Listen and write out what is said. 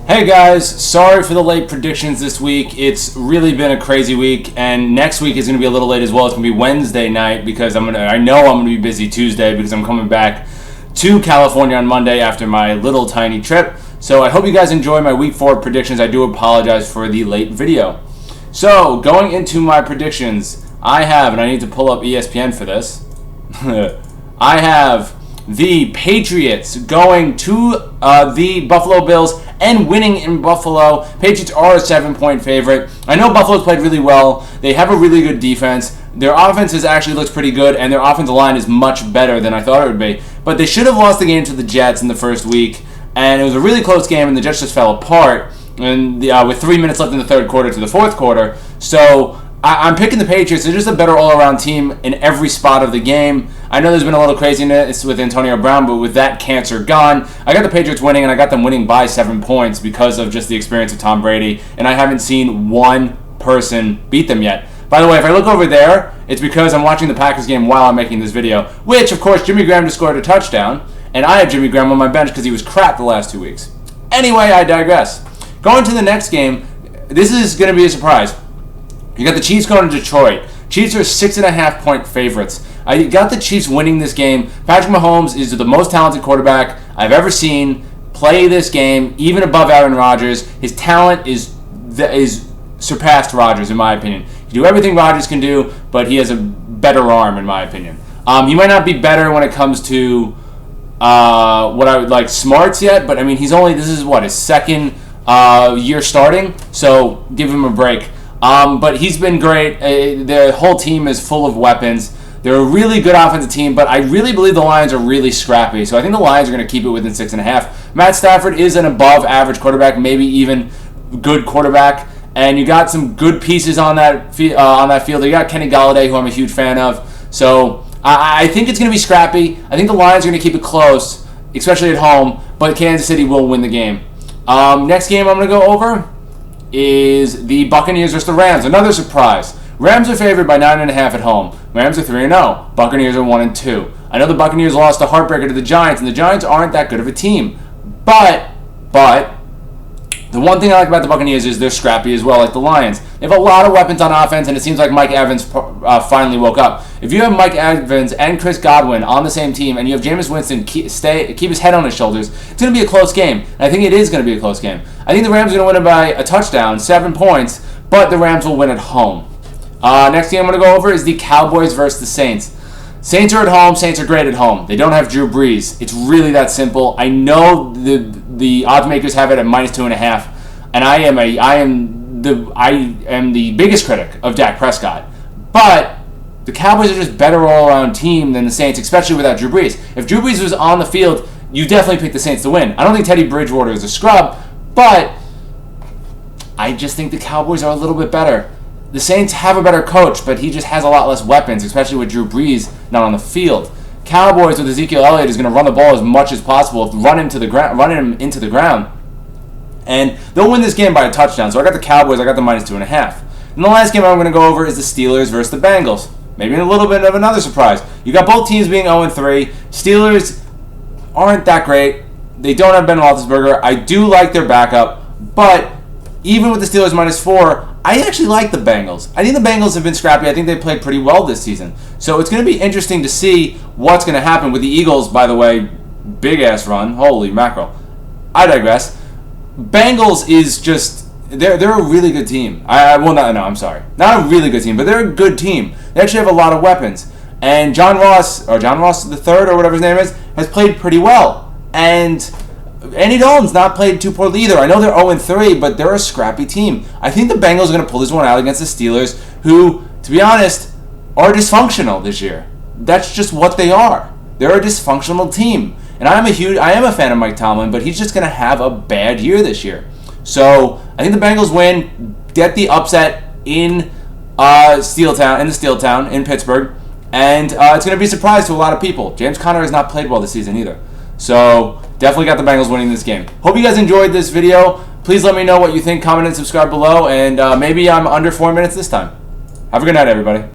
Hey guys, sorry for the late predictions this week. It's really been a crazy week, and next week is going to be a little late as well. It's going to be Wednesday night because I know I'm going to be busy Tuesday because I'm coming back to California on Monday after my little tiny trip. So I hope you guys enjoy my week 4 predictions. I do apologize for the late video. So going into my predictions, I have, and I need to pull up ESPN for this, I have the Patriots going to the Buffalo Bills and winning in Buffalo. Patriots are a 7-point favorite. I know Buffalo's played really well. They have a really good defense. Their offense actually looks pretty good, and their offensive line is much better than I thought it would be. But they should have lost the game to the Jets in the first week, and it was a really close game, and the Jets just fell apart. And with 3 minutes left in the third quarter to the fourth quarter. So I'm picking the Patriots. They're just a better all-around team in every spot of the game. I know there's been a little craziness with Antonio Brown, but with that cancer gone, I got the Patriots winning, and I got them winning by 7 points because of just the experience of Tom Brady, and I haven't seen one person beat them yet. By the way, if I look over there, it's because I'm watching the Packers game while I'm making this video, which, of course, Jimmy Graham just scored a touchdown, and I have Jimmy Graham on my bench because he was crap the last 2 weeks. Anyway, I digress. Going to the next game, this is going to be a surprise. You got the Chiefs going to Detroit. Chiefs are 6.5-point favorites. I got the Chiefs winning this game. Patrick Mahomes is the most talented quarterback I've ever seen play this game, even above Aaron Rodgers. His talent is surpassed Rodgers, in my opinion. He can do everything Rodgers can do, but he has a better arm, in my opinion. He might not be better when it comes to what I would like smarts yet, but I mean, this is his second year starting, so give him a break. But he's been great. Their whole team is full of weapons. They're a really good offensive team, but I really believe the Lions are really scrappy. So I think the Lions are going to keep it within 6.5. Matt Stafford is an above-average quarterback, maybe even good quarterback. And you got some good pieces on that field. You got Kenny Galladay, who I'm a huge fan of. So I think it's going to be scrappy. I think the Lions are going to keep it close, especially at home. But Kansas City will win the game. Next game I'm going to go over is the Buccaneers versus the Rams. Another surprise. Rams are favored by 9.5 at home. Rams are 3-0. Buccaneers are 1-2. I know the Buccaneers lost a heartbreaker to the Giants, and the Giants aren't that good of a team. But the one thing I like about the Buccaneers is they're scrappy as well, like the Lions. They have a lot of weapons on offense, and it seems like Mike Evans finally woke up. If you have Mike Evans and Chris Godwin on the same team, and you have Jameis Winston keep his head on his shoulders, it's going to be a close game. And I think it is going to be a close game. I think the Rams are going to win it by a touchdown, 7 points, but the Rams will win at home. Next game I'm going to go over is the Cowboys versus the Saints. Saints are at home. Saints are great at home. They don't have Drew Brees. It's really that simple. I know the odds makers have it at -2.5, and I am the biggest critic of Dak Prescott. But the Cowboys are just better all-around team than the Saints, especially without Drew Brees. If Drew Brees was on the field, you definitely pick the Saints to win. I don't think Teddy Bridgewater is a scrub, but I just think the Cowboys are a little bit better. The Saints have a better coach, but he just has a lot less weapons, especially with Drew Brees not on the field. Cowboys with Ezekiel Elliott is going to run the ball as much as possible, run him into the ground, and they'll win this game by a touchdown. So I got the Cowboys. I got the -2.5. And the last game I'm going to go over is the Steelers versus the Bengals. Maybe a little bit of another surprise. You got both teams being 0-3. Steelers aren't that great. They don't have Ben Roethlisberger. I do like their backup, but even with the Steelers -4, I actually like the Bengals. I think the Bengals have been scrappy. I think they played pretty well this season. So it's going to be interesting to see what's going to happen with the Eagles, by the way. Big-ass run. Holy mackerel. I digress. Bengals is just, they're a really good team. I'm sorry. Not a really good team, but they're a good team. They actually have a lot of weapons. And John Ross III, or whatever his name is, has played pretty well. And Andy Dalton's not played too poorly either. I know they're 0-3, but they're a scrappy team. I think the Bengals are going to pull this one out against the Steelers, who, to be honest, are dysfunctional this year. That's just what they are. They're a dysfunctional team. And I am a fan of Mike Tomlin, but he's just going to have a bad year this year. So I think the Bengals win, get the upset in Steel Town in Pittsburgh, and it's going to be a surprise to a lot of people. James Conner has not played well this season either. So definitely got the Bengals winning this game. Hope you guys enjoyed this video. Please let me know what you think. Comment and subscribe below. And maybe I'm under 4 minutes this time. Have a good night, everybody.